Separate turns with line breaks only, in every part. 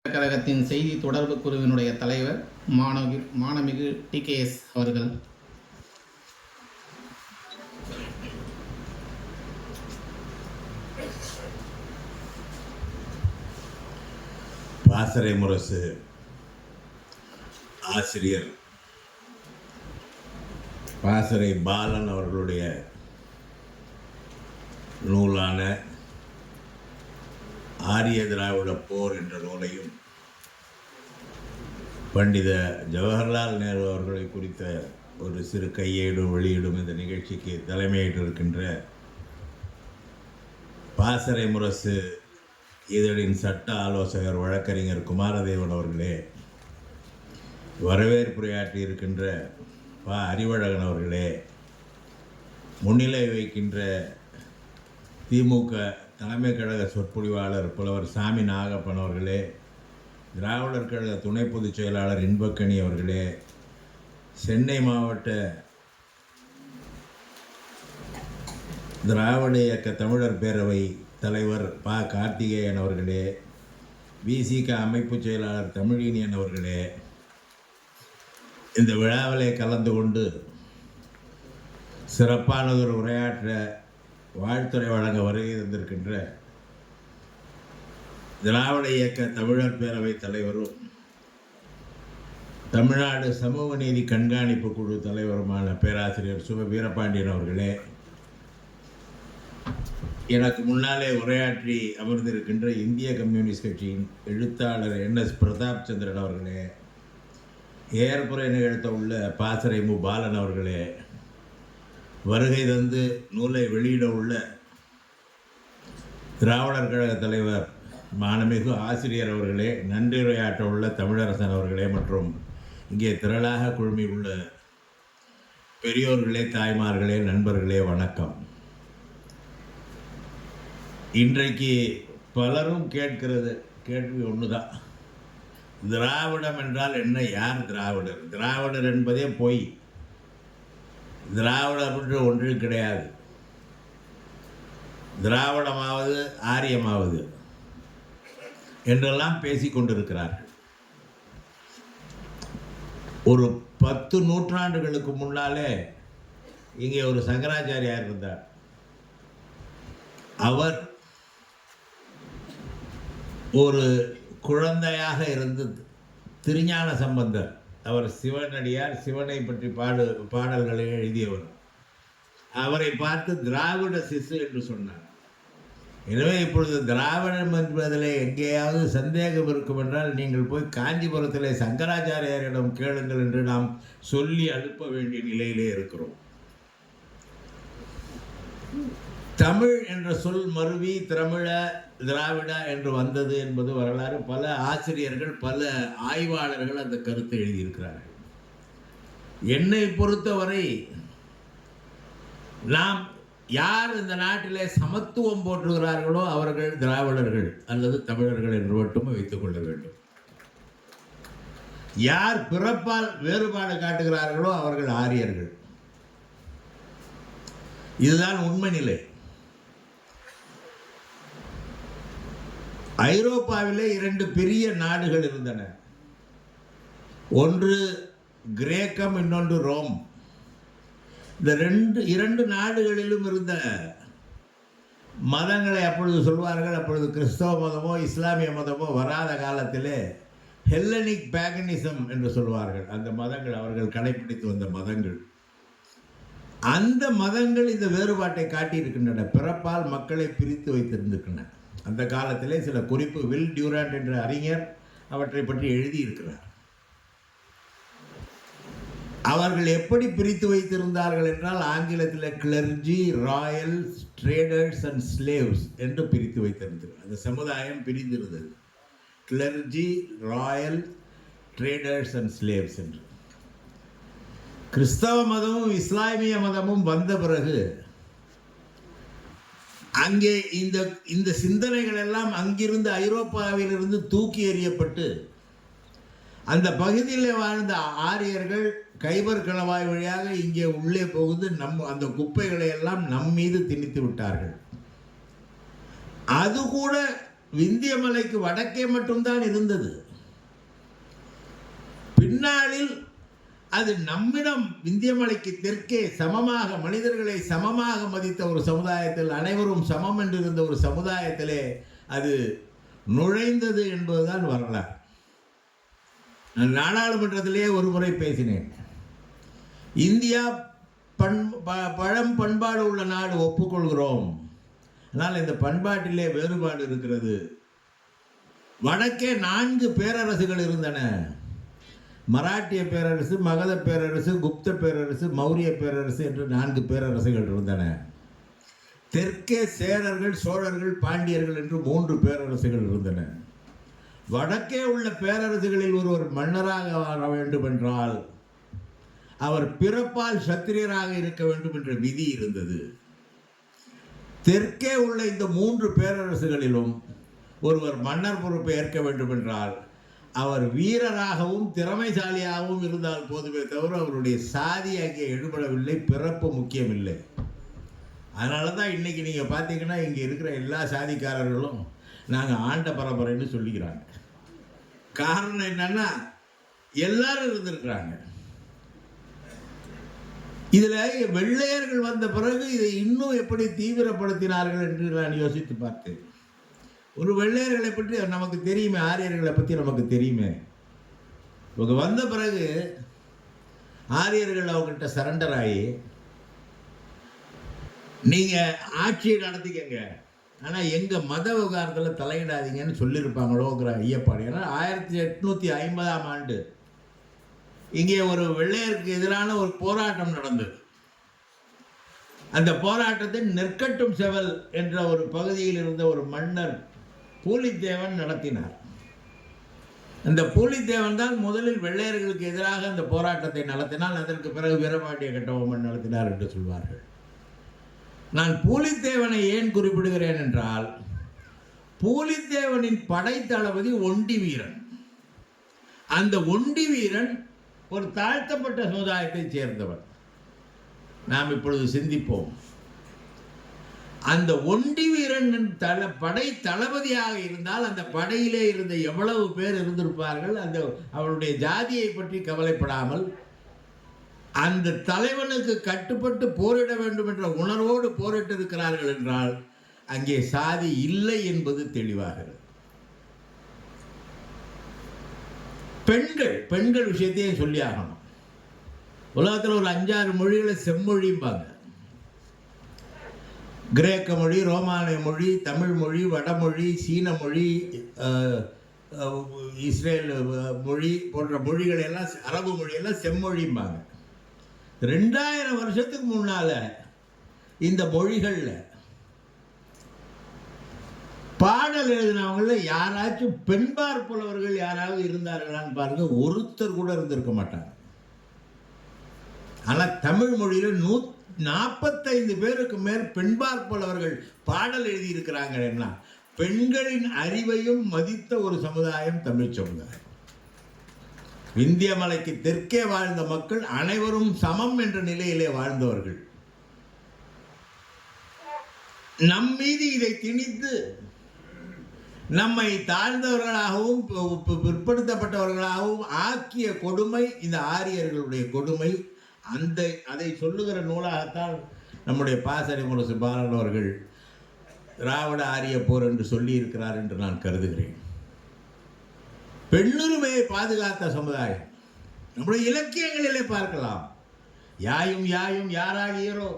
கழகத்தின் செய்தி தொடர்பு குழுவினுடைய தலைவர் மானமிகு TKS அவர்கள்.
பாசறை முரசு ஆசிரியர் பாசறை பாலன் அவர்களுடைய நூலான ஆரிய திராவிட போர் என்ற நூலையும் பண்டித ஜவஹர்லால் நேரு அவர்களை குறித்த ஒரு சிறு கையேடும் வெளியிடும் இந்த நிகழ்ச்சிக்கு தலைமையேற்றிருக்கின்ற பாசறை முரசு இதழின் சட்ட ஆலோசகர் வழக்கறிஞர் குமாரதேவன் அவர்களே, வரவேற்புரையாற்றி இருக்கின்ற அறிவழகன் அவர்களே, முன்னிலை வைக்கின்ற திமுக தலைமை கழக சொற்பொழிவாளர் புலவர் சாமி நாகப்பன் அவர்களே, திராவிடர் கழக துணை பொதுச் செயலாளர் இன்பக்கணி அவர்களே, சென்னை மாவட்ட திராவிட இயக்க தமிழர் பேரவை தலைவர் கார்த்திகேயன் அவர்களே, VCK அமைப்பு செயலாளர் தமிழீனியன் அவர்களே, இந்த விழாவிலே கலந்து கொண்டு சிறப்பானதொரு உரையாற்ற வாழ்த்துறை வழங்க வருகை தந்திருக்கின்ற திராவிட இயக்க தமிழர் பேரவை தலைவரும் தமிழ்நாடு சமூக நீதி கண்காணிப்பு குழு தலைவருமான பேராசிரியர் சுப வீரபாண்டியன் அவர்களே, எனக்கு முன்னாலே உரையாற்றி அமர்ந்திருக்கின்ற இந்திய கம்யூனிஸ்ட் கட்சியின் எழுத்தாளர் NS பிரதாப் சந்திரன் அவர்களே, ஏற்புரை நிகழ்த்த உள்ள பாசறை மு பாலன் அவர்களே, வருகை தந்து நூலை வெளியிட உள்ள திராவிடர் கழக தலைவர் மானமிகு ஆசிரியர் அவர்களே, நன்றியுரையாற்ற உள்ள தமிழரசன் அவர்களே மற்றும் இங்கே திரளாக குழுமி உள்ள பெரியோர்களே, தாய்மார்களே, நண்பர்களே, வணக்கம். இன்றைக்கு பலரும் கேட்கிறது கேள்வி ஒன்று தான். திராவிடம் என்றால் என்ன? யார் திராவிடர்? திராவிடர் என்பதே பொய். திராவிடம் என்று ஒன்றும் கிடையாது. திராவிடமாவது ஆரியமாவது என்றெல்லாம் பேசிக்கொண்டிருக்கிறார்கள். ஒரு 10 நூற்றாண்டுகளுக்கு முன்னாலே இங்கே ஒரு சங்கராச்சாரியார் இருந்தார். அவர் ஒரு குழந்தையாக இருந்து திருஞான சம்பந்தர், அவர் சிவனடியார், சிவனை பற்றி பாடல்களை எழுதியவர். அவரை பார்த்து திராவிட சிசு என்று சொன்னார். எனவே இப்பொழுது திராவிடம் என்பதில் எங்கேயாவது சந்தேகம் இருக்கும் என்றால் நீங்கள் போய் காஞ்சிபுரத்திலே சங்கராச்சாரியாரிடம் கேளுங்கள் என்று நாம் சொல்லி அனுப்ப வேண்டிய நிலையிலே இருக்கிறோம். தமிழ் என்ற சொல் மருவி திரமிழ திராவிடா என்று வந்தது என்பது வரலாறு. பல ஆசிரியர்கள், பல ஆய்வாளர்கள் அந்த கருத்தை எழுதியிருக்கிறார்கள். என்னை பொறுத்தவரை நாம் யார் இந்த நாட்டிலே சமத்துவம் போற்றுகிறார்களோ அவர்கள் திராவிடர்கள் அல்லது தமிழர்கள் என்று மட்டுமே வைத்துக் கொள்ள வேண்டும். யார் பிறப்பால் வேறுபாடு காட்டுகிறார்களோ அவர்கள் ஆரியர்கள். இதுதான் உண்மை நிலை. ஐரோப்பாவிலே 2 பெரிய நாடுகள் இருந்தன. ஒன்று கிரேக்கம், இன்னொன்று ரோம். இந்த இரண்டு நாடுகளிலும் இருந்த மதங்களை அப்பொழுது சொல்வார்கள். அப்பொழுது கிறிஸ்தவ மதமோ இஸ்லாமிய மதமோ வராத காலத்திலே ஹெல்லனிக் பேகனிசம் என்று சொல்வார்கள். அந்த மதங்கள் அவர்கள் கடைபிடித்து வந்த மதங்கள். அந்த மதங்கள் இந்த வேறுபாட்டை காட்டியிருக்கின்றன. பிறப்பால் மக்களை பிரித்து வைத்திருந்திருக்கின்றன. அந்த காலத்திலே சில குறிப்பு வில் டியூராண்ட் என்ற அறிஞர் அவற்றை பற்றி எழுதியிருக்கிறார். அவர்கள் எப்படி பிரித்து வைத்திருந்தார்கள் என்றால் ஆங்கிலத்தில் clergy, royals, traders and slaves என்று பிரித்து வைத்திருந்தார். அந்த சமுதாயம் பிரிந்திருந்தது. Clergy, royal, traders and slaves என்று. கிறிஸ்தவ மதமும் இஸ்லாமிய மதமும் வந்த பிறகு அங்கே இந்த சிந்தனைகள் எல்லாம் அங்கிருந்து ஐரோப்பாவிலிருந்து தூக்கி எறியப்பட்டு அந்த பகுதியில் வாழ்ந்த ஆரியர்கள் கைபர் கணவாய் வழியாக இங்கே உள்ளே புகுந்து அந்த குப்பைகளை எல்லாம் நம் மீது திணித்து விட்டார்கள். அது கூட விந்திய மலைக்கு வடக்கே மட்டும்தான் இருந்தது. பின்னாளில் அது நம்மிடம் விந்திய மலைக்கு தெற்கே சமமாக மனிதர்களை சமமாக மதித்த ஒரு சமுதாயத்தில், அனைவரும் சமம் என்று இருந்த ஒரு சமுதாயத்திலே அது நுழைந்தது என்பதுதான் வரலாறு. நான் நாடாளுமன்றத்திலே ஒரு முறை பேசினேன். இந்தியா பழம் பண்பாடு உள்ள நாடு, ஒப்புக்கொள்கிறோம். ஆனால் இந்த பண்பாட்டிலே வேறுபாடு இருக்கிறது. வடக்கே 4 பேரரசுகள் இருந்தன. மராட்டிய பேரரசு, மகத பேரரசு, குப்த பேரரசு, மௌரிய பேரரசு என்று 4 பேரரசுகள் இருந்தன. தெற்கே சேரர்கள், சோழர்கள், பாண்டியர்கள் என்று 3 பேரரசுகள் இருந்தன. வடக்கே உள்ள பேரரசுகளில் ஒருவர் மன்னராக வர வேண்டும் என்றால் அவர் பிறப்பால் சத்திரியராக இருக்க வேண்டும் என்ற விதி இருந்தது. தெற்கே உள்ள இந்த 3 பேரரசுகளிலும் ஒருவர் மன்னர் பொறுப்பை ஏற்க வேண்டும் என்றால் அவர் வீரராகவும் திறமைசாலியாகவும் இருந்தால் போதுமே தவிர அவருடைய சாதி அங்கே எடுபடவில்லை, பிறப்பு முக்கியமில்லை. அதனால தான் இன்னைக்கு நீங்கள் பார்த்தீங்கன்னா இங்கே இருக்கிற எல்லா சாதிக்காரர்களும் நாங்கள் ஆண்ட பரம்பரைன்னு சொல்லிக்கிறாங்க. காரணம் என்னன்னா எல்லாரும் இருந்திருக்கிறாங்க. இதில் வெள்ளையர்கள் வந்த பிறகு இதை இன்னும் எப்படி தீவிரப்படுத்தினார்கள் என்று நான் யோசித்து பார்த்தேன். ஒரு வெள்ளையர்களை பற்றி நமக்கு தெரியுமே, ஆரியர்களை பற்றி நமக்கு தெரியுமே. இவங்க வந்த பிறகு ஆரியர்கள் அவங்ககிட்ட சரண்டர் ஆகி நீங்கள் ஆட்சியை நடத்திக்கங்க, ஆனால் எங்கள் மத விவகாரத்தில் தலையிடாதீங்கன்னு சொல்லியிருப்பாங்களோங்கிற ஐயப்பாடு. ஏன்னா 1850ஆம் ஆண்டு இங்கே ஒரு வெள்ளையருக்கு எதிரான ஒரு போராட்டம் நடந்தது. அந்த போராட்டத்தை நெற்கட்டும் செவல் என்ற ஒரு பகுதியில் இருந்த ஒரு மன்னர் பூலித்தேவன் நடத்தினார். அந்த பூலித்தேவன் தான் முதலில் வெள்ளையர்களுக்கு எதிராக அந்த போராட்டத்தை நடத்தினால். அதற்கு பிறகு வீரபாண்டிய கட்டபொம்மன் நடத்தினார் என்று சொல்வார்கள். நான் பூலித்தேவனை ஏன் குறிப்பிடுகிறேன் என்றால், பூலித்தேவனின் படை தளபதி ஒண்டி வீரன். அந்த ஒண்டி வீரன் ஒரு தாழ்த்தப்பட்ட சமுதாயத்தைச் சேர்ந்தவன். நாம் இப்பொழுது சிந்திப்போம். அந்த ஒண்டி வீரன் படை தளபதியாக இருந்தால் அந்த படையிலே இருந்த எவ்வளவு பேர் இருந்திருப்பார்கள். அந்த அவருடைய ஜாதியை பற்றி கவலைப்படாமல் அந்த தலைவனுக்கு கட்டுப்பட்டு போரிட வேண்டும் என்ற உணர்வோடு போரிட்டு இருக்கிறார்கள் என்றால் அங்கே சாதி இல்லை என்பது தெளிவாகிறது. பெண்கள் விஷயத்தையே சொல்லி ஆகணும். உலகத்தில் ஒரு 5-6 மொழிகளை செம்மொழிம்பாங்க. கிரேக்க மொழி, ரோமானிய மொழி, தமிழ் மொழி, வடமொழி, சீன மொழி, இஸ்ரேல் மொழி போன்ற மொழிகள் எல்லாம், அரபு மொழியெல்லாம் செம்மொழிம்பாங்க. 2000 வருஷத்துக்கு முன்னால இந்த மொழிகளில் பாடல் எழுதினவங்கள யாராச்சும் பெண்பார் புலவர்கள் யாராவது இருந்தார்களான்னு பாருங்க, ஒருத்தர் கூட இருந்திருக்க மாட்டாங்க. ஆனால் தமிழ் மொழியில் 145 பேருக்கு மேல் பெண்பார் புலவர்கள் பாடல் எழுதியிருக்கிறாங்கன்னா பெண்களின் அறிவையும் மதித்த ஒரு சமுதாயம் தமிழ் சமுதாயம். விந்திய மலைக்கு தெற்கே வாழ்ந்த மக்கள் அனைவரும் சமம் என்ற நிலையிலே வாழ்ந்தவர்கள். நம் மீது இதை திணித்து நம்மை தாழ்ந்தவர்களாகவும் பிற்படுத்தப்பட்டவர்களாகவும் ஆக்கிய கொடுமை இந்த ஆரியர்களுடைய கொடுமை. அதை சொல்லுகிற நூலாகத்தான் நம்முடைய பாசறை முரசு பாலன் அவர்கள் திராவிட ஆரிய போர் என்று சொல்லி இருக்கிறார் என்று நான் கருதுகிறேன். பெண்ணுரிமையை பாதுகாத்த சமுதாயம் நம்முடைய இலக்கியங்களிலே பார்க்கலாம். யாயும் யாயும் யாராகியரோ,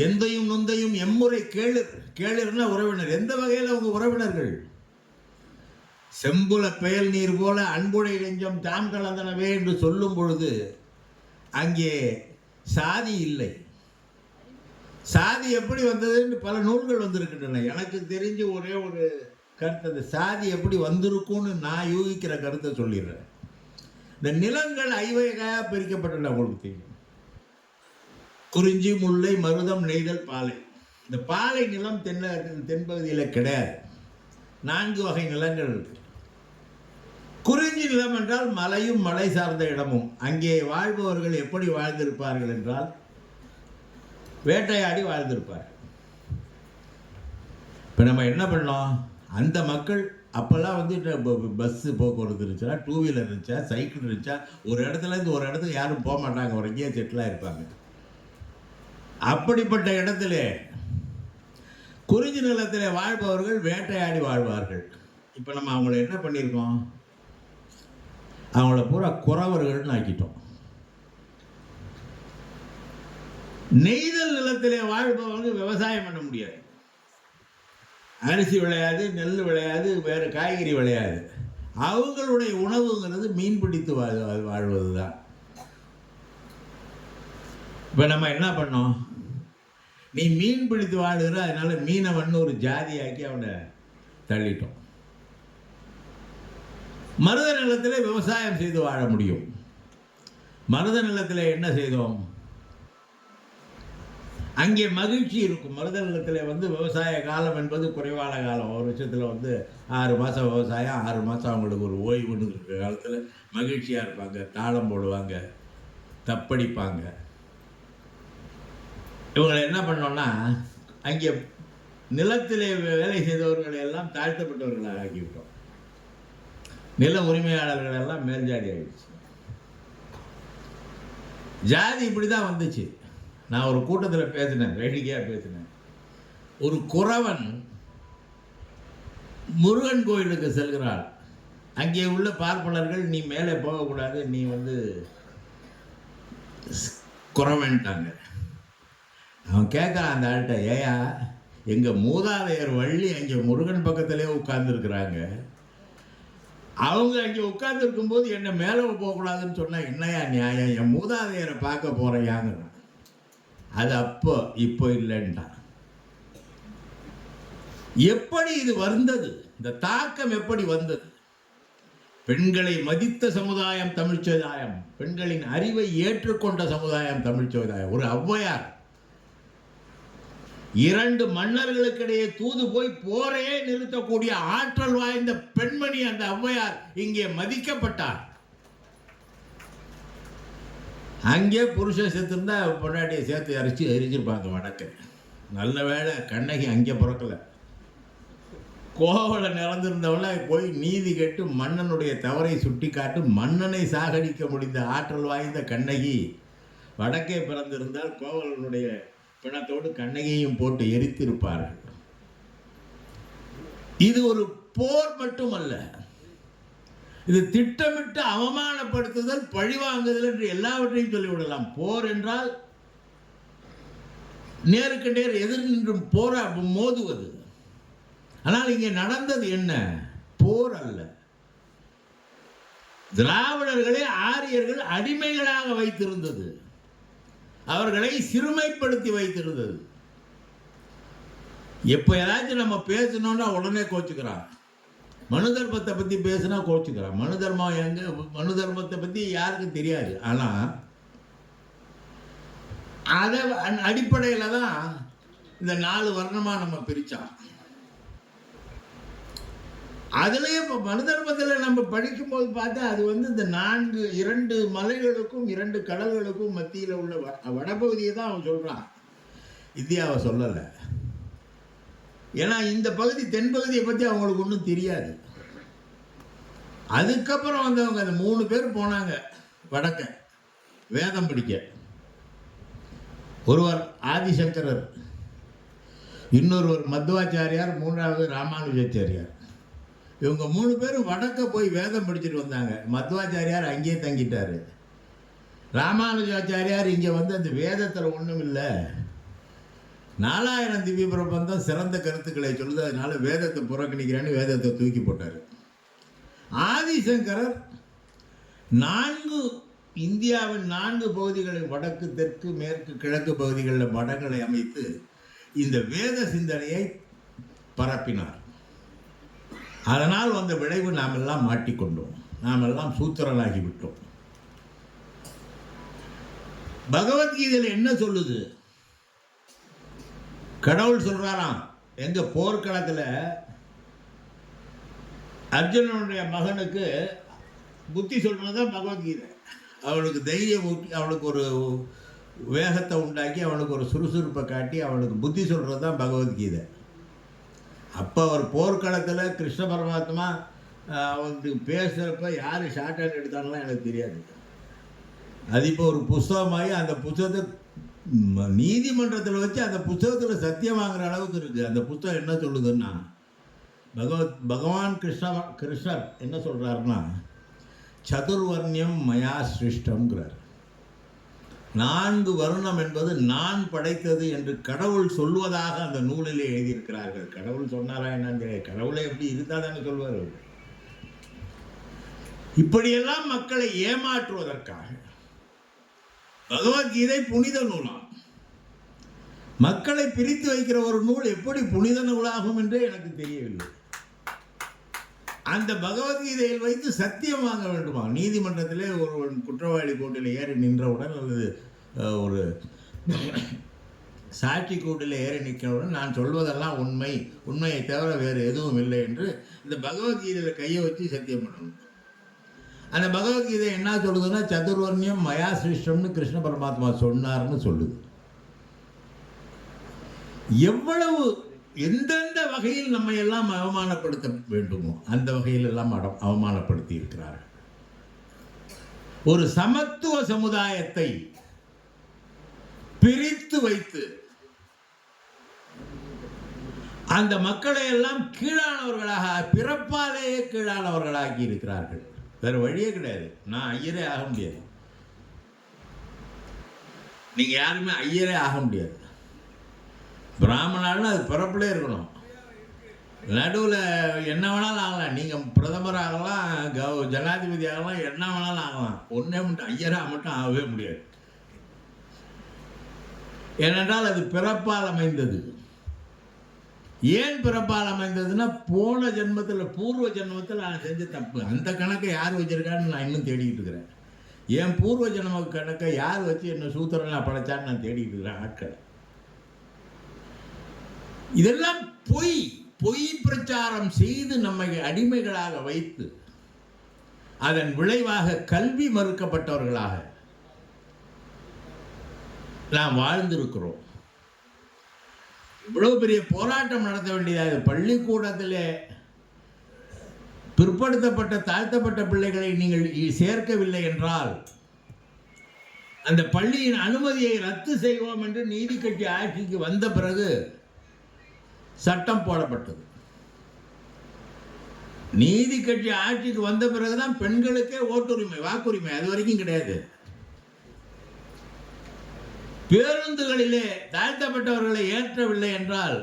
எந்தையும் நொந்தையும் எம்முறை கேளிர்னா உறவினர். எந்த வகையில் அவங்க உறவினர்கள்? செம்புல பெயல் நீர் போல அன்புடை நெஞ்சம் தாம் கலந்தனவே என்று சொல்லும் பொழுது அங்கே சாதி இல்லை. சாதி எப்படி வந்ததுன்னு பல நூல்கள் வந்திருக்கின்றன. எனக்கு தெரிஞ்சு ஒரே ஒரு கருத்து, அந்த சாதி எப்படி வந்திருக்கும்னு நான் யூகிக்கிற கருத்தை சொல்லிடுறேன். இந்த நிலங்கள் 5 வகையாக பிரிக்கப்பட்டுள்ள உங்களுக்கு தெரியும். குறிஞ்சி, முல்லை, மருதம், நெய்தல், பாலை. இந்த பாலை நிலம் தென்பகுதியில் கிடையாது. 4 வகை நிலங்கள் இருக்கு. குறிஞ்சி நிலம் என்றால் மலையும் மலை சார்ந்த இடமும். அங்கே வாழ்பவர்கள் எப்படி வாழ்ந்திருப்பார்கள் என்றால் வேட்டையாடி வாழ்ந்திருப்பார்கள். இப்போ நம்ம என்ன பண்ணோம்? அந்த மக்கள் அப்போல்லாம் வந்து பஸ்ஸு போக்குவரத்து இருந்துச்சா, டூ வீலர் இருந்துச்சா, சைக்கிள் இருந்துச்சா, ஒரு இடத்துலேருந்து ஒரு இடத்துக்கு யாரும் போக மாட்டாங்க, ஒரு எங்கேயே செட்டிலாக இருப்பாங்க. அப்படிப்பட்ட இடத்துல குறிஞ்சி நிலத்தில் வாழ்பவர்கள் வேட்டையாடி வாழ்வார்கள். இப்போ நம்ம அவங்கள என்ன பண்ணியிருக்கோம், அவங்கள பூரா குறவர்கள்னு ஆக்கிட்டோம். நெய்தல் நிலத்திலே வாழ்பவங்க விவசாயம் பண்ண முடியாது, அரிசி விளையாது, நெல் விளையாது, வேறு காய்கறி விளையாது. அவங்களுடைய உணவுங்கிறது மீன் பிடித்து வாழ்வது தான். இப்போ நம்ம என்ன பண்ணோம், நீ மீன் பிடித்து வாழுகிற, அதனால மீனவன் ஒரு ஜாதியாக்கி அவனை தள்ளிட்டோம். மருத நிலத்தில் விவசாயம் செய்து வாழ முடியும். மருத நிலத்தில் என்ன செய்தோம், அங்கே மகிழ்ச்சி இருக்கும். மருத நிலத்தில் வந்து விவசாய காலம் என்பது குறைவான காலம். ஒரு வருஷத்தில் வந்து 6 மாதம் விவசாயம், 6 மாதம் அவங்களுக்கு ஒரு ஓய்வுன்னு இருக்கிற காலத்தில் மகிழ்ச்சியாக இருப்பாங்க, தாளம் போடுவாங்க, தப்படிப்பாங்க. இவங்களை என்ன பண்ணோன்னா, அங்கே நிலத்திலே வேலை செய்தவர்களை எல்லாம் தாழ்த்தப்பட்டவர்களாக ஆக்கிவிட்டோம். நில உரிமையாளர்கள் எல்லாம் மேல்ஜாதி ஆகிடுச்சு. ஜாதி இப்படி தான் வந்துச்சு. நான் ஒரு கூட்டத்தில் பேசினேன், வேடிக்கையாக பேசினேன். ஒரு குறவன் முருகன் கோயிலுக்கு செல்கிறாள். அங்கே உள்ள பார்ப்பனர்கள், நீ மேலே போகக்கூடாது, நீ வந்து குறவன்ட்டாங்க. அவன் கேட்குறான் அந்த ஆள்கிட்ட, ஏயா எங்கள் மூதாதையர் வள்ளி அங்கே முருகன் பக்கத்திலே உட்கார்ந்துருக்குறாங்க, அவங்க அங்கே உட்கார்ந்துருக்கும்போது என்னை மேலே போகக்கூடாதுன்னு சொன்னால் என்னையா நியாயம், என் மூதாதையரை பார்க்க போகிறேயாங்கிறான். அது அப்போ இப்போ இல்லைன்ட்டான். எப்படி இது வந்தது, இந்த தாக்கம் எப்படி வந்தது? பெண்களை மதித்த சமுதாயம் தமிழ் சமுதாயம், பெண்களின் அறிவை ஏற்றுக்கொண்ட சமுதாயம் தமிழ் சமுதாயம். ஒரு ஔவையார் 2 மன்னர்களுக்கிடையே தூது போய் போரையே நிறுத்தக்கூடிய ஆற்றல் வாய்ந்த பெண்மணி அந்த ஔவையார் இங்கே மதிக்கப்பட்டார். அங்கே புருஷன் செத்துருந்தா பொண்டாட்டியை சேர்த்து எரிச்சிருப்பாங்க வடக்கு. நல்ல வேளை கண்ணகி அங்கே பிறக்கல. கோவலை நிறந்திருந்தவள போய் நீதி கேட்டு மன்னனுடைய தவறை சுட்டி காட்டு மன்னனை சாகடிக்க முடிந்த ஆற்றல் வாய்ந்த கண்ணகி வடக்கே பிறந்திருந்தால் கோவலனுடைய பிணத்தோடு கண்ணகியையும் போட்டு எரித்திருப்பார்கள். இது ஒரு போர் மட்டுமல்ல, இது திட்டமிட்டு அவமானப்படுத்துதல், பழிவாங்குதல் என்று எல்லாவற்றையும் சொல்லிவிடலாம். போர் என்றால் நேருக்கு நேர் எதிர் நின்றும் மோதுவது. ஆனால் இங்கே நடந்தது என்ன, போர் அல்ல. திராவிடர்களை ஆரியர்கள் அடிமைகளாக வைத்திருந்தது, அவர்களை சிறுமைப்படுத்தி வைத்திருந்தது. எப்போ ஏதாச்சும் நம்ம பேசணும்னா உடனே கோச்சுக்கிறான். மனு தர்மத்தை பற்றி பேசினா கோச்சுக்கிறான். மனு தர்மம் எங்க, மனு தர்மத்தை பற்றி யாருக்கும் தெரியாது. ஆனால் அதை அடிப்படையில் தான் இந்த 4 வர்ணமாக நம்ம பிரித்தோம். அதுலேயே இப்போ மனு தர்மத்தில் நம்ம படிக்கும்போது பார்த்தா அது வந்து இந்த 2 மலைகளுக்கும் 2 கடல்களுக்கும் மத்தியில் உள்ள வடபகுதியை தான் அவன் சொல்கிறான், இந்தியாவை சொல்லலை. ஏன்னா இந்த பகுதி தென்பகுதியை பற்றி அவங்களுக்கு ஒன்றும் தெரியாது. அதுக்கப்புறம் வந்தவங்க அந்த 3 பேர் போனாங்க வடக்க வேதம் படிக்க. ஒருவர் ஆதிசங்கரர், இன்னொருவர் மத்வாச்சாரியார், 3வது ராமானுஜாச்சாரியார். இவங்க 3 பேரும் வடக்க போய் வேதம் படிச்சுட்டு வந்தாங்க. மத்வாச்சாரியார் அங்கேயே தங்கிட்டாரு. ராமானுஜாச்சாரியார் இங்கே வந்து அந்த வேதத்தில் ஒன்றும் இல்லை, 4000 திவ்ய பிரபந்தம் சிறந்த கருத்துக்களை சொல்லுது, அதனால வேதத்தை புறக்கணிக்கிறேன்னு வேதத்தை தூக்கி போட்டார். ஆதிசங்கரர் இந்தியாவின் 4 பகுதிகளில் வடக்கு, தெற்கு, மேற்கு, கிழக்கு பகுதிகளில் மடங்களை அமைத்து இந்த வேத சிந்தனையை பரப்பினார். அதனால் வந்த விளைவு நாம் எல்லாம் மாட்டிக்கொண்டோம், நாம் எல்லாம் சூத்திரனாகிவிட்டோம். பகவத்கீதையில் என்ன சொல்லுது? கடவுள் சொல்றாராம், எங்க போர்க்களத்தில் அர்ஜுனனுடைய மகனுக்கு புத்தி சொல்றதுதான் பகவத்கீதை. அவனுக்கு தைரியம் ஊட்டி, அவனுக்கு ஒரு வேகத்தை உண்டாக்கி, அவனுக்கு ஒரு சுறுசுறுப்பை காட்டி, அவனுக்கு புத்தி சொல்றது தான் பகவத்கீதை. அப்போ அவர் போர்க்களத்தில் கிருஷ்ண பரமாத்மா அவருக்கு பேசுகிறப்ப யார் ஷார்ட் ஹேண்ட் எடுத்தாங்கலாம் எனக்கு தெரியாது. அது இப்போ ஒரு புஸ்தகமாகி அந்த புத்தகத்தை நீதிமன்றத்தில் வச்சு அந்த புத்தகத்தில் சத்தியம் வாங்குற அளவுக்கு இருக்குது. அந்த புத்தகம் என்ன சொல்லுதுன்னா, பகவான் கிருஷ்ணர் என்ன சொல்கிறாருன்னா, சதுர்வர்ணியம் மயா சிருஷ்டம்ங்கிறார். 4 வருணம் என்பது நான் படைத்தது என்று கடவுள் சொல்வதாக அந்த நூலிலே எழுதியிருக்கிறார்கள். கடவுள் சொன்னாரா என்னன்னு தெரியாது. கடவுளை எப்படி இருந்தால் தானே சொல்வார். இப்படியெல்லாம் மக்களை ஏமாற்றுவதற்காக பகவத்கீதை புனித நூலாம். மக்களை பிரித்து வைக்கிற ஒரு நூல் எப்படி புனித நூலாகும் என்றே எனக்கு தெரியவில்லை. அந்த பகவத்கீதையில் வைத்து சத்தியம் வாங்க வேண்டுமா? நீதிமன்றத்திலே ஒரு குற்றவாளி கோட்டில் ஏறி நின்றவுடன் அல்லது ஒரு சாட்சி கூட்டில் ஏறி நிற்கிறவுடன் நான் சொல்வதெல்லாம் உண்மையை தவிர வேறு எதுவும் இல்லை என்று இந்த பகவத்கீதையில் கையை வச்சு சத்தியம் பண்ணணும். அந்த பகவத்கீதை என்ன சொல்லுதுன்னா, சதுர்வர்ணியம் மயா சிருஷ்டம்னு கிருஷ்ண பரமாத்மா சொன்னார்னு சொல்லுது. எவ்வளவு எந்தெந்த வகையில் நம்மை எல்லாம் அவமானப்படுத்த வேண்டுமோ அந்த வகையில் எல்லாம் அவமானப்படுத்தி இருக்கிறார்கள். ஒரு சமத்துவ சமுதாயத்தை பிரித்து வைத்து அந்த மக்களை எல்லாம் கீழானவர்களாக, பிறப்பாலேயே கீழானவர்களாக்கி இருக்கிறார்கள். வேற வழியே கிடையாது. நான் ஐயரே ஆக முடியாது. நீங்க யாருமே ஐயரே ஆக முடியாது. பிராமணாலும் அது பிறப்பிலே இருக்கணும். நடுவில் என்ன வேணாலும் ஆகலாம். நீங்கள் பிரதமர் ஆகலாம், ஜனாதிபதி ஆகலாம், என்ன வேணாலும் ஆகலாம். ஒன்றே மட்டும் ஐயராக மட்டும் ஆகவே முடியாது. ஏனென்றால் அது பிறப்பால் அமைந்தது. ஏன் பிறப்பால் அமைந்ததுன்னா, போன ஜென்மத்தில், பூர்வ ஜென்மத்தில் நான் செஞ்ச தப்பு. அந்த கணக்கை யார் வச்சிருக்கான்னு நான் இன்னும் தேடிக்கிட்டு இருக்கிறேன். என் பூர்வ ஜென்ம கணக்கை யார் வச்சு என்ன சூத்திரலாம் படைச்சான்னு நான் தேடிக்கிட்டு இருக்கிறேன் ஆட்களை. இதெல்லாம் பொய் பிரச்சாரம் செய்து நம்மை அடிமைகளாக வைத்து அதன் விளைவாக கல்வி மறுக்கப்பட்டவர்களாக நாம் வாழ்ந்திருக்கிறோம். இவ்வளவு பெரிய போராட்டம் நடத்த வேண்டியதாக. பள்ளிக்கூடத்திலே பிற்படுத்தப்பட்ட தாழ்த்தப்பட்ட பிள்ளைகளை நீங்கள் சேர்க்கவில்லை என்றால் அந்த பள்ளியின் அனுமதியை ரத்து செய்வோம் என்று நீதி கட்சி ஆட்சிக்கு வந்த பிறகு சட்டம் போடப்பட்டது. நீதி கட்சி ஆட்சிக்கு வந்த பிறகுதான் பெண்களுக்கே ஓட்டுரிமை, வாக்குரிமை. அது வரைக்கும் கிடையாது. பேருந்துகளிலே தாழ்த்தப்பட்டவர்களை ஏற்றவில்லை என்றால்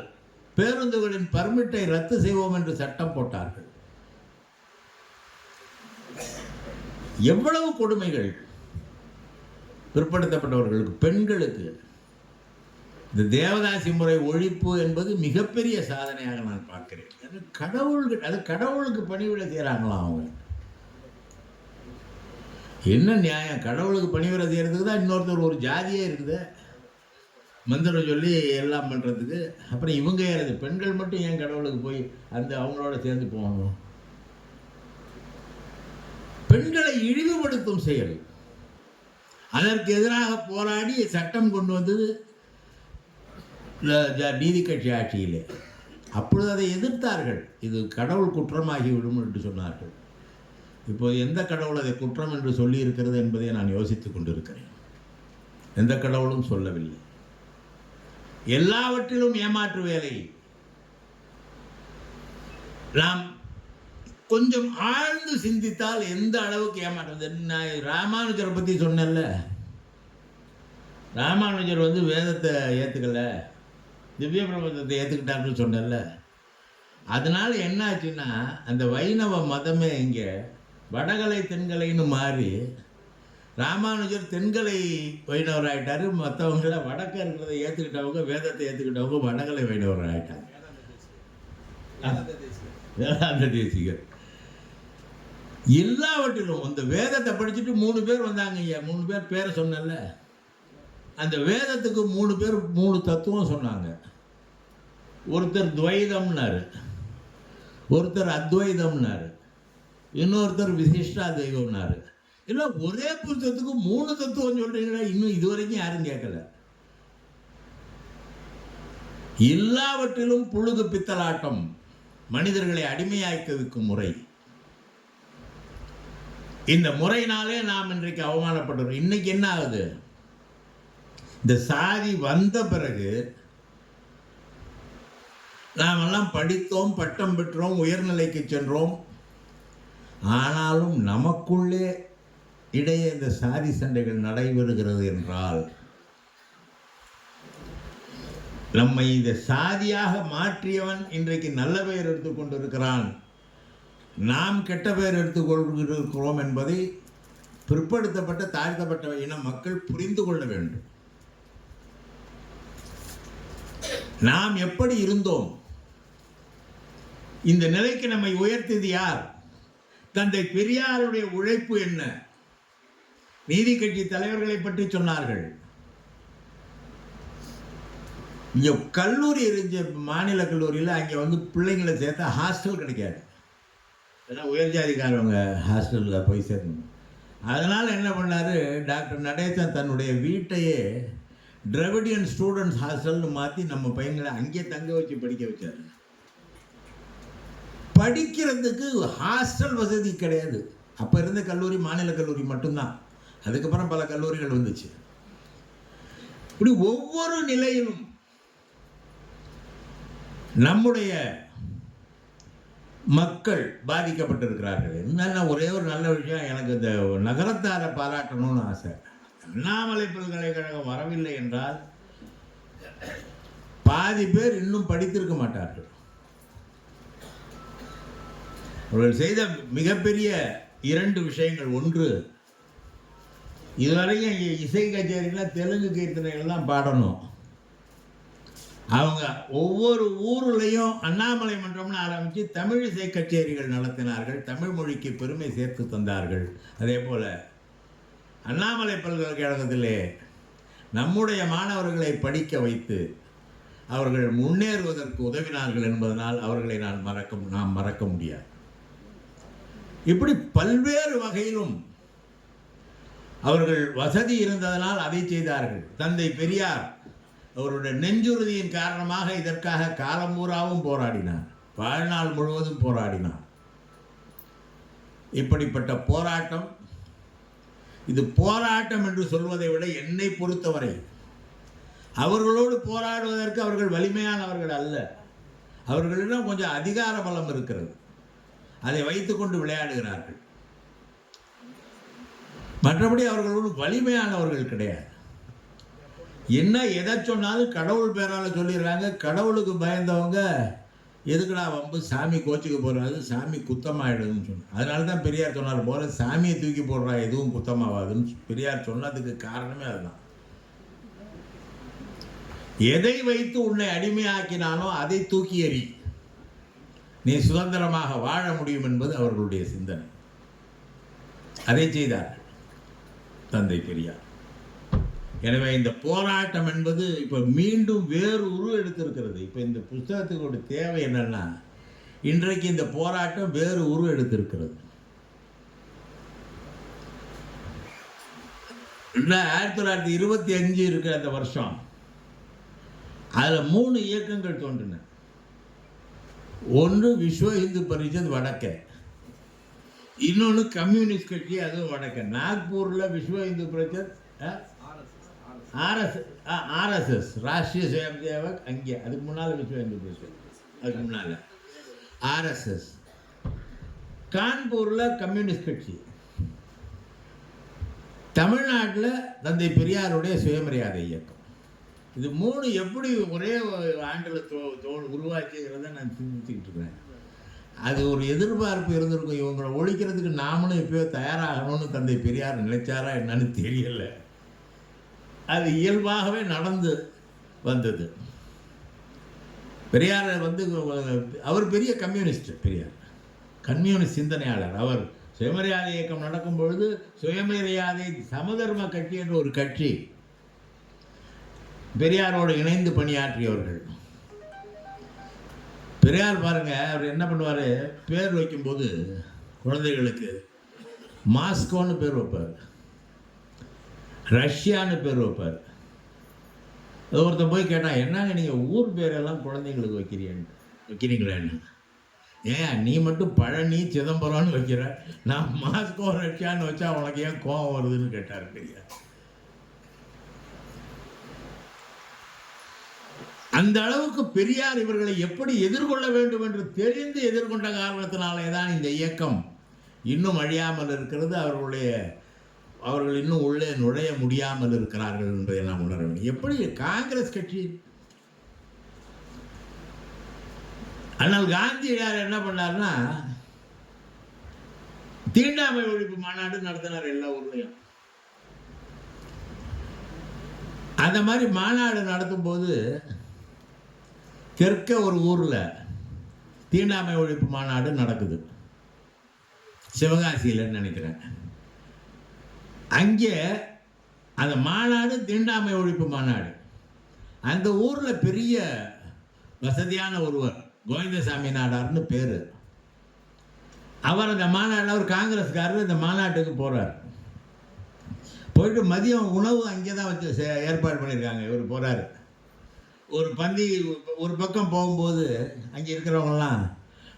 பேருந்துகளின் பர்மிட்டை ரத்து செய்வோம் என்று சட்டம் போட்டார்கள். எவ்வளவு கொடுமைகள் பிற்படுத்தப்பட்டவர்களுக்கு, பெண்களுக்கு. இந்த தேவதாசி முறை ஒழிப்பு என்பது மிகப்பெரிய சாதனையாக நான் பார்க்கிறேன். கடவுளுக்கு பணிவிடை செய்கிறாங்களாம் அவங்க. என்ன நியாயம்? கடவுளுக்கு பணிவிடை செய்யறதுக்கு தான் இன்னொருத்தர் ஒரு ஜாதியே இருக்குது, மந்திரம் சொல்லி எல்லாம் பண்ணுறதுக்கு. அப்புறம் இவங்க ஏறது பெண்கள் மட்டும் ஏன் கடவுளுக்கு போய் அந்த அவங்களோட சேர்ந்து போகணும்? பெண்களை இழிவுபடுத்தும் செயல். அதற்கு எதிராக போராடி சட்டம் கொண்டு வந்தது நீதி கட்சி ஆட்சியிலே. அப்பொழுது அதை எதிர்த்தார்கள். இது கடவுள் குற்றமாகிவிடும் என்று சொன்னார்கள். இப்போது எந்த கடவுள் அதை குற்றம் என்று சொல்லி இருக்கிறது என்பதை நான் யோசித்துக் கொண்டிருக்கிறேன். எந்த கடவுளும் சொல்லவில்லை. எல்லாவற்றிலும் ஏமாற்று வேலை. நாம் கொஞ்சம் ஆழ்ந்து சிந்தித்தால் எந்த அளவுக்கு ஏமாற்றம். நான் ராமானுஜரை பற்றி சொன்னேன்ல, ராமானுஜர் வேதத்தை ஏற்றுக்கல, திவ்ய பிரபந்தத்தை ஏற்றுக்கிட்டாருன்னு சொன்னேன்ல. அதனால என்ன ஆச்சுன்னா, அந்த வைணவ மதமே இங்கே வடகலை தென்கலைன்னு மாறி ராமானுஜர் தென்கலை வைணவர் ஆகிட்டாரு. மற்றவங்கள வடக்க இருக்கிறத ஏற்றுக்கிட்டவங்க, வேதத்தை ஏற்றுக்கிட்டவங்க வடகலை வைணவர் ஆகிட்டாங்க. வேதாந்த தேசிகர். எல்லாவற்றிலும் அந்த வேதத்தை படிச்சுட்டு 3 பேர் வந்தாங்க ஐயா. 3 பேர் பேரை சொன்னல. அந்த வேதத்துக்கு 3 பேர் 3 தத்துவம் சொன்னாங்க. ஒருத்தர் துவைதம்னாரு, ஒருத்தர் அத்வைதம்னாரு, இன்னொருத்தர் விசிஷ்டா தெய்வம்னாரு. இல்லை, ஒரே புத்தகத்துக்கு 3 தத்துவம் சொல்றீங்களா? இன்னும் இதுவரைக்கும் யாரும் கேட்கல. எல்லாவற்றிலும் புழுகு பித்தலாட்டம். மனிதர்களை அடிமையாக்க வைக்கும் முறை. இந்த முறையினாலே நாம் இன்றைக்கு அவமானப்படுறோம். இன்னைக்கு என்ன ஆகுது? இந்த சாதி வந்த பிறகு நாமெல்லாம் படித்தோம், பட்டம் பெற்றோம், உயர்நிலைக்கு சென்றோம். ஆனாலும் நமக்குள்ளே இடையே இந்த சாதி சண்டைகள் நடைபெறுகிறது என்றால் நம்மை இந்த சாதியாக மாற்றியவன் இன்றைக்கு நல்ல பெயர் எடுத்துக்கொண்டிருக்கிறான், நாம் கெட்ட பெயர் எடுத்துக்கொண்டிருக்கிறோம் என்பதை பிற்படுத்தப்பட்ட தாழ்த்தப்பட்ட இன மக்கள் புரிந்து கொள்ள வேண்டும். நாம் எப்படி இருந்தோம்? இந்த நிலைக்கு நம்மை உயர்த்தியது யார்? தந்தை பெரியாருடைய உழைப்பு என்ன? நீதி கட்சி தலைவர்களை பற்றி சொன்னார்கள். இங்கே கல்லூரி இருந்துச்சு, மாநில கல்லூரியில். அங்கே வந்து பிள்ளைங்களை சேர்த்தா ஹாஸ்டல் கிடைக்காது, ஏன்னா உயர்ஜாதிக்காரவங்க ஹாஸ்டலில் போய் சேர்க்கணும். அதனால் என்ன பண்ணார் டாக்டர் நடேசன்? தன்னுடைய வீட்டையே டிராவிடியன் ஸ்டூடெண்ட்ஸ் ஹாஸ்டல்னு மாற்றி நம்ம பையன்களை அங்கே தங்க வச்சு படிக்க வச்சார். படிக்கிறதுக்கு ஹாஸ்டல் வசதி கிடையாது. அப்போ இருந்த கல்லூரி மாநில கல்லூரி மட்டும்தான். அதுக்கப்புறம் பல கல்லூரிகள் வந்துச்சு. இப்படி ஒவ்வொரு நிலையிலும் நம்முடைய மக்கள் பாதிக்கப்பட்டிருக்கிறார்கள். என்னென்ன ஒரே ஒரு நல்ல விஷயம், எனக்கு இந்த நகரத்தாரை பாராட்டணும்னு ஆசை. அண்ணாமலை பல்கலைக்கழகம் வரவில்லை என்றால் பாதி பேர் இன்னும் படித்திருக்க மாட்டார்கள். அவர்கள் செய்த மிகப்பெரிய 2 விஷயங்கள். ஒன்று, இதுவரைக்கும் இசை கச்சேரிலாம் தெலுங்கு கீர்த்தனைகள்லாம் பாடணும். அவங்க ஒவ்வொரு ஊர்லேயும் அண்ணாமலை மன்றம்னு ஆரம்பித்து தமிழ் இசை கச்சேரிகள் நடத்தினார்கள். தமிழ் மொழிக்கு பெருமை சேர்த்து தந்தார்கள். அதே போல் அண்ணாமலை பல்கலைக்கழகத்திலே நம்முடைய மாணவர்களை படிக்க வைத்து அவர்கள் முன்னேறுவதற்கு உதவினார்கள் என்பதனால் அவர்களை நாம் மறக்க முடியாது. இப்படி பல்வேறு வகையிலும் அவர்கள் வசதி இருந்ததனால் அதை செய்தார்கள். தந்தை பெரியார் அவருடைய நெஞ்சுறுதியின் காரணமாக இதற்காக காலம் பூராவும் போராடினார், வாழ்நாள் முழுவதும் போராடினார். இப்படிப்பட்ட போராட்டம், இது போராட்டம் என்று சொல்வதை விட என்னை பொறுத்தவரை அவர்களோடு போராடுவதற்கு அவர்கள் வலிமையானவர்கள் அல்ல. அவர்களிடம் கொஞ்சம் அதிகார பலம் இருக்கிறது, அதை வைத்துக்கொண்டு விளையாடுகிறார்கள். மற்றபடி அவர்களோடு வலிமையானவர்கள் கிடையாது. என்ன எதை சொன்னாலும் கடவுள் பேரால் சொல்லிடுறாங்க. கடவுளுக்கு பயந்தவங்க எதுக்குடா வம்பு, சாமி கோச்சுக்கு போடுறாது, சாமி குத்தமாயிடுதுன்னு சொன்னார். அதனால தான் பெரியார் சொன்னார் போல சாமியை தூக்கி போடுறா எதுவும் குத்தமாகாதுன்னு பெரியார் சொன்னதுக்கு காரணமே அதுதான். எதை வைத்து உன்னை அடிமையாக்கினானோ அதை தூக்கி எறி, நீ சுதந்திரமாக வாழ முடியும் என்பது அவர்களுடைய சிந்தனை. அதை செய்தார்கள் தந்தை பெரியார். எனவே இந்த போராட்டம் என்பது இப்போ மீண்டும் வேறு உருவம் எடுத்திருக்கிறது. இப்போ இந்த புத்தகத்துக்கு தேவை என்னன்னா, இன்றைக்கு இந்த போராட்டம் வேறு உருவம் எடுத்திருக்கிறது. 1925 இருக்கிற அந்த வருஷம், அதில் 3 இயக்கங்கள் தோன்றின. ஒன்று விஸ்வ இந்து பரிஷத் வடக்க, இன்னொன்று கம்யூனிஸ்ட் கட்சி, அதுவும் வடக்க. நாக்பூரில் விஸ்வ இந்து பரிஷத், ஆர்எஸ்எஸ் ராஷ்ட்ரிய சுயம் சேவக் அங்கே, அதுக்கு முன்னால் விஸ்வ இந்து பரிஷத், அதுக்கு முன்னால் ஆர்எஸ்எஸ். கான்பூரில் கம்யூனிஸ்ட் கட்சி. தமிழ்நாட்டில் தந்தை பெரியாருடைய சுயமரியாதை இயக்கம். இது 3 எப்படி ஒரே ஆண்டில் உருவாக்கிங்கிறத நான் சிந்திச்சுக்கிட்டு இருக்கிறேன். அது ஒரு எதிர்பார்ப்பு இருந்திருக்கும், இவங்களை ஒழிக்கிறதுக்கு நாமளும் எப்பயோ தயாராகணும்னு தந்தை பெரியார் நினைச்சாரா என்னன்னு தெரியல. அது இயல்பாகவே நடந்து வந்தது. பெரியார் அவர் பெரிய கம்யூனிஸ்ட். பெரியார் கம்யூனிஸ்ட் சிந்தனையாளர். அவர் சுயமரியாதை இயக்கம் நடக்கும் பொழுது சுயமரியாதை சமதர்ம கட்சி என்ற ஒரு கட்சி, பெரியாரோடு இணைந்து பணியாற்றியவர்கள். பெரியார் பாருங்க, அவர் என்ன பண்ணுவார், பேர் வைக்கும்போது குழந்தைகளுக்கு மாஸ்கோன்னு பேர் வைப்பார், ரஷ்யான்னு பேர் வைப்பார். அது ஒருத்தன் போய் கேட்டால், என்னங்க நீங்கள் ஊர் பேரெல்லாம் குழந்தைங்களுக்கு வைக்கிறீங்களேன்னு. ஏன் நீ மட்டும் பழனி சிதம்பரம்னு வைக்கிற, நான் மாஸ்கோ ரஷ்யான்னு வச்சா உனக்கு ஏன் கோபம் வருதுன்னு கேட்டார் பெரியார். அந்த அளவுக்கு பெரியார் இவர்களை எப்படி எதிர்கொள்ள வேண்டும் என்று தெரிந்து எதிர்கொண்ட காரணத்தினாலே தான் இந்த இயக்கம் இன்னும் அழியாமல் இருக்கிறது. அவர்கள் இன்னும் உள்ளே நுழைய முடியாமல் இருக்கிறார்கள் என்பதை நாம் உணர வேண்டும். எப்படி காங்கிரஸ் கட்சி, ஆனால் காந்தியார் என்ன பண்ணார்னா தீண்டாமை ஒழிப்பு மாநாடு நடத்தினார் எல்லா ஊர்லையும். அந்த மாதிரி மாநாடு நடத்தும் போது தெற்க ஒரு ஊர்ல தீண்டாமை ஒழிப்பு மாநாடு நடக்குது, சிவகாசியில் நினைக்கிறேன். அங்கே அந்த மாநாடு தீண்டாமை ஒழிப்பு மாநாடு. அந்த ஊர்ல பெரிய வசதியான ஒருவர் கோவிந்தசாமி நாடார்னு பேரு. அவர் அந்த மாநாட்டில், ஒரு காங்கிரஸ்காரர் இந்த மாநாட்டுக்கு போறார். போயிட்டு மதியம் உணவு அங்கே தான் வச்சு ஏற்பாடு பண்ணியிருக்காங்க. இவர் போறாரு. ஒரு பந்தி ஒரு பக்கம் போகும்போது அங்கே இருக்கிறவங்கலாம்,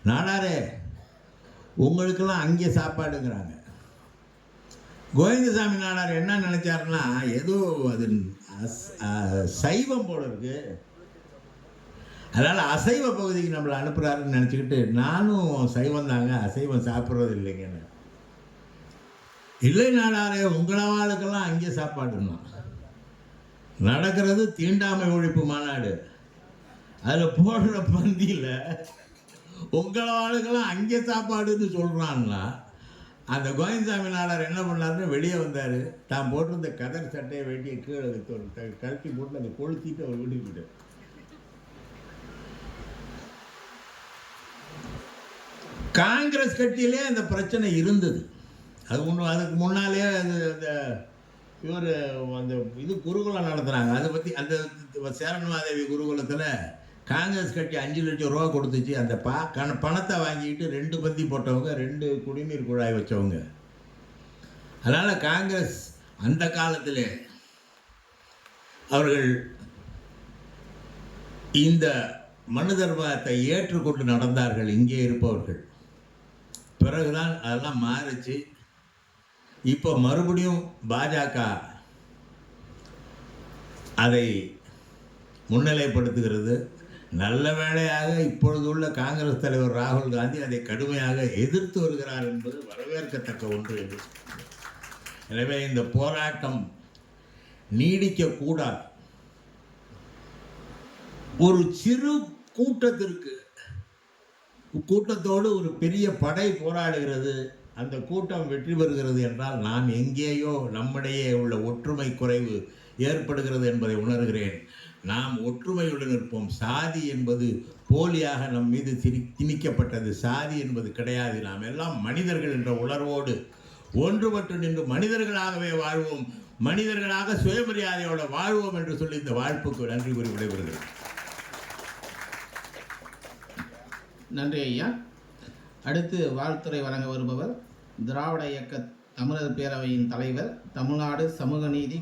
நாடாரே உங்களுக்கெல்லாம் அங்கே சாப்பாடுங்கிறாங்க. கோவிந்தசாமி நாடார் என்ன நினைச்சாருன்னா, ஏதோ அது சைவம் போல இருக்கு, அதனால் அசைவ பகுதிக்கு நம்மளை அனுப்புகிறாருன்னு நினச்சிக்கிட்டு, நானும் சைவம் தாங்க, அசைவம் சாப்பிட்றது இல்லைங்கன்னு. இல்லை நாடாரே, உங்களவாளுக்கெல்லாம் அங்கே சாப்பாடுன்னா. நடக்கிறது தீண்டாமை ஒழிப்பு மாநாடு. அதில் போடுற பந்தியில் உங்களவாளுக்கெல்லாம் அங்கே சாப்பாடுன்னு சொல்கிறான்னா, அந்த கோவிந்தசாமி நாடார் என்ன பண்ணாருன்னு வெளியே வந்தார். தான் போட்டிருந்த கதர் சட்டையை வேண்டிய கீழே கழட்டி போட்டு அதை கொளுத்திட்டு அவர் வீட்டுக்கு போயிட்டார். காங்கிரஸ் கட்சியிலே அந்த பிரச்சனை இருந்தது. அது ஒன்று, அதுக்கு முன்னாலே அது அந்த இவர் அந்த இது குருகுலம் நடத்துனாங்க. அதை பற்றி அந்த சேரன்மாதேவி குருகுலத்தில் காங்கிரஸ் கட்சி 5 லட்சம் ரூபா கொடுத்துச்சு. அந்த பணத்தை வாங்கிட்டு 2 பந்தி போட்டவங்க, 2 குடிநீர் குழாய் வச்சவங்க. அதனால் காங்கிரஸ் அந்த காலத்திலே அவர்கள் இந்த மனு தர்மத்தை ஏற்றுக்கொண்டு நடந்தார்கள் இங்கே இருப்பவர்கள். பிறகுதான் அதெல்லாம் மாறிச்சு. இப்போ மறுபடியும் பாஜக அதை முன்னிலைப்படுத்துகிறது. நல்ல வேளையாக இப்பொழுது உள்ள காங்கிரஸ் தலைவர் ராகுல் காந்தி அதை கடுமையாக எதிர்த்து வருகிறார் என்பது வரவேற்கத்தக்க ஒன்று என்று. எனவே இந்த போராட்டம் நீடிக்கக்கூடாது. ஒரு சிறு கூட்டத்தோடு ஒரு பெரிய படை போராடுகிறது. அந்த கூட்டம் வெற்றி பெறுகிறது என்றால் நாம் எங்கேயோ நம்மிடையே உள்ள ஒற்றுமை குறைவு ஏற்படுகிறது என்பதை உணர்கிறேன். நாம் ஒற்றுமையுடன் இருப்போம். சாதி என்பது போலியாக நம் மீது திணிக்கப்பட்டது. சாதி என்பது கிடையாது. நாம் எல்லாம் மனிதர்கள் என்ற உணர்வோடு ஒன்றுபட்டு நின்று மனிதர்களாகவே வாழ்வோம், மனிதர்களாக சுயமரியாதையோடு வாழ்வோம் என்று சொல்லி இந்த வாழ்ப்புக்கு நன்றி கூறி விடைபெறுகிறேன்.
நன்றி ஐயா. அடுத்து வாழ்த்துறை வழங்க வருபவர் திராவிட இயக்க தமிழர் பேரவையின் தலைவர், தமிழ்நாடு சமூக நீதி